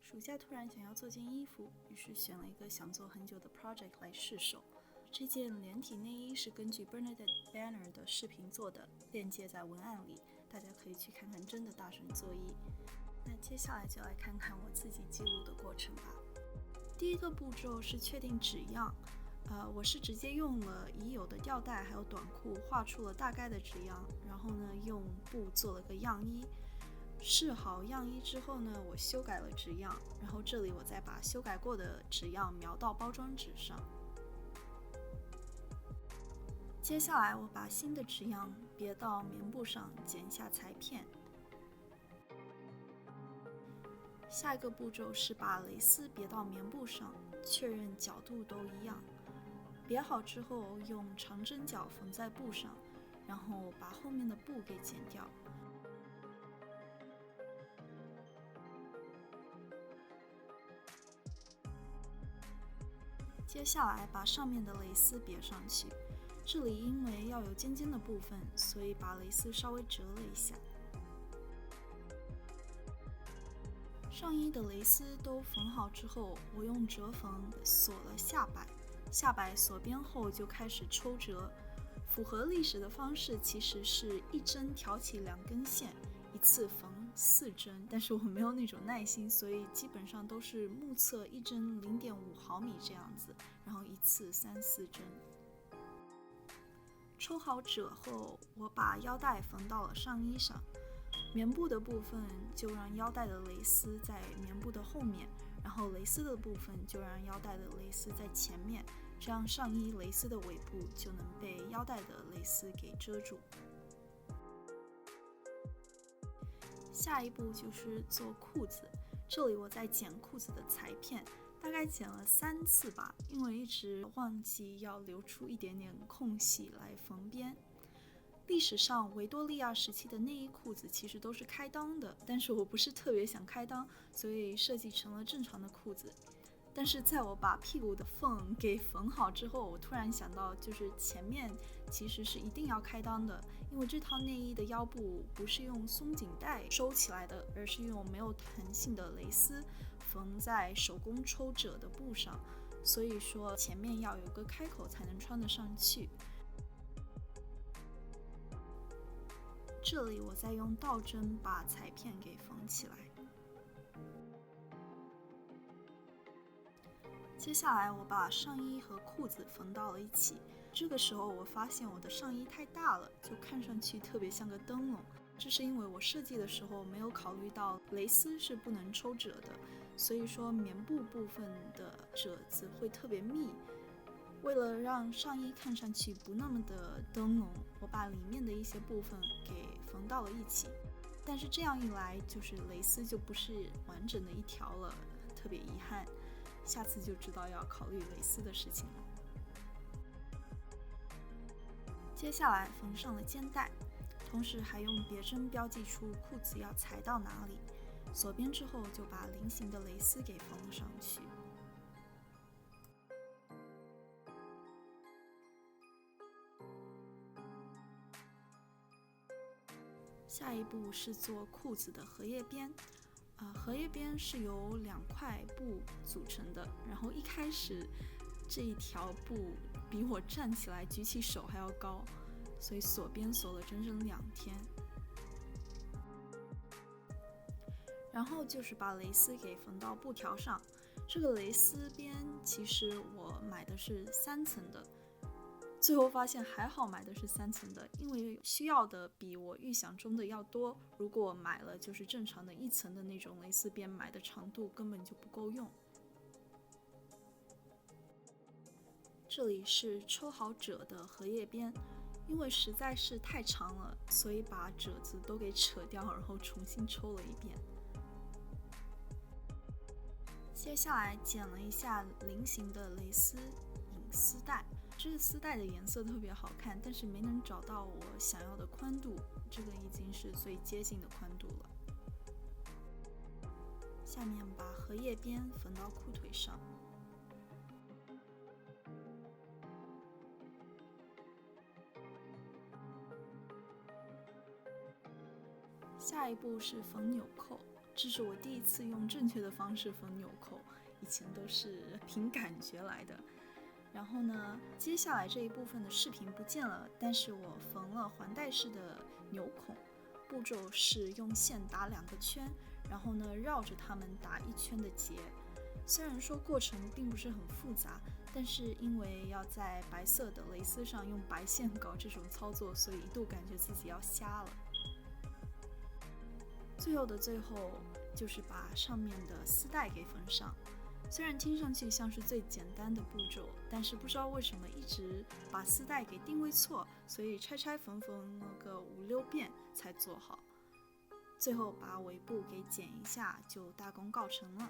暑假突然想要做件衣服，于是选了一个想做很久的 project 来试手。这件连体内衣是根据 Bernadette Banner 的视频做的，链接在文案里，大家可以去看看真的大神做衣。那接下来就来看看我自己记录的过程吧。第一个步骤是确定纸样，我是直接用了已有的吊带还有短裤画出了大概的纸样，然后呢用布做了个样衣。试好样衣之后呢，我修改了纸样，然后这里我再把修改过的纸样描到包装纸上。接下来我把新的纸样别到棉布上，剪一下裁片。下一个步骤是把蕾丝别到棉布上，确认角度都一样。别好之后，用长针脚缝在布上，然后把后面的布给剪掉。接下来把上面的蕾丝别上去，这里因为要有尖尖的部分，所以把蕾丝稍微折了一下。上衣的蕾丝都缝好之后，我用折缝锁了下摆，下摆锁边后就开始抽折。符合历史的方式其实是一针挑起2根线，一次缝4针，但是我没有那种耐心，所以基本上都是目测一针0.5毫米这样子，然后一次3、4针。抽好褶后，我把腰带缝到了上衣上。棉布的部分就让腰带的蕾丝在棉布的后面，然后蕾丝的部分就让腰带的蕾丝在前面，这样上衣蕾丝的尾部就能被腰带的蕾丝给遮住。下一步就是做裤子，这里我在剪裤子的裁片，大概剪了3次吧，因为一直忘记要留出一点点空隙来缝边。历史上维多利亚时期的内衣裤子其实都是开裆的，但是我不是特别想开裆，所以设计成了正常的裤子。但是在我把屁股的缝给缝好之后，我突然想到，就是前面其实是一定要开裆的，因为这套内衣的腰部不是用松紧带收起来的，而是用没有弹性的蕾丝缝在手工抽褶的布上，所以说前面要有个开口才能穿得上去。这里我再用倒针把裁片给缝起来。接下来我把上衣和裤子缝到了一起，这个时候我发现我的上衣太大了，就看上去特别像个灯笼。这是因为我设计的时候没有考虑到蕾丝是不能抽褶的，所以说棉布部分的褶子会特别密。为了让上衣看上去不那么的灯笼，我把里面的一些部分给缝到了一起，但是这样一来，就是蕾丝就不是完整的一条了，特别遗憾。下次就知道要考虑蕾丝的事情了。接下来缝上了肩带，同时还用别针标记出裤子要裁到哪里，锁边之后就把菱形的蕾丝给缝了上去。下一步是做裤子的荷叶边，荷叶边是由2块布组成的，然后一开始这一条布比我站起来举起手还要高，所以锁边锁了整整2天。然后就是把蕾丝给缝到布条上，这个蕾丝边其实我买的是3层的，最后发现还好买的是3层的，因为需要的比我预想中的要多。如果买了就是正常的1层的那种蕾丝边，买的长度根本就不够用。这里是抽好褶的荷叶边，因为实在是太长了，所以把褶子都给扯掉，然后重新抽了一遍。接下来剪了一下菱形的蕾丝引丝带，这个丝带的颜色特别好看，但是没能找到我想要的宽度，这个已经是最接近的宽度了。下面把荷叶边缝到裤腿上。下一步是缝纽扣，这是我第一次用正确的方式缝纽扣，以前都是凭感觉来的。然后呢，接下来这一部分的视频不见了，但是我缝了环带式的纽孔，步骤是用线打2个圈，然后呢绕着它们打1圈的结。虽然说过程并不是很复杂，但是因为要在白色的蕾丝上用白线搞这种操作，所以一度感觉自己要瞎了。最后的最后，就是把上面的丝带给缝上。虽然听上去像是最简单的步骤，但是不知道为什么一直把丝带给定位错，所以拆拆缝缝了个5、6遍才做好。最后把尾部给剪一下，就大功告成了。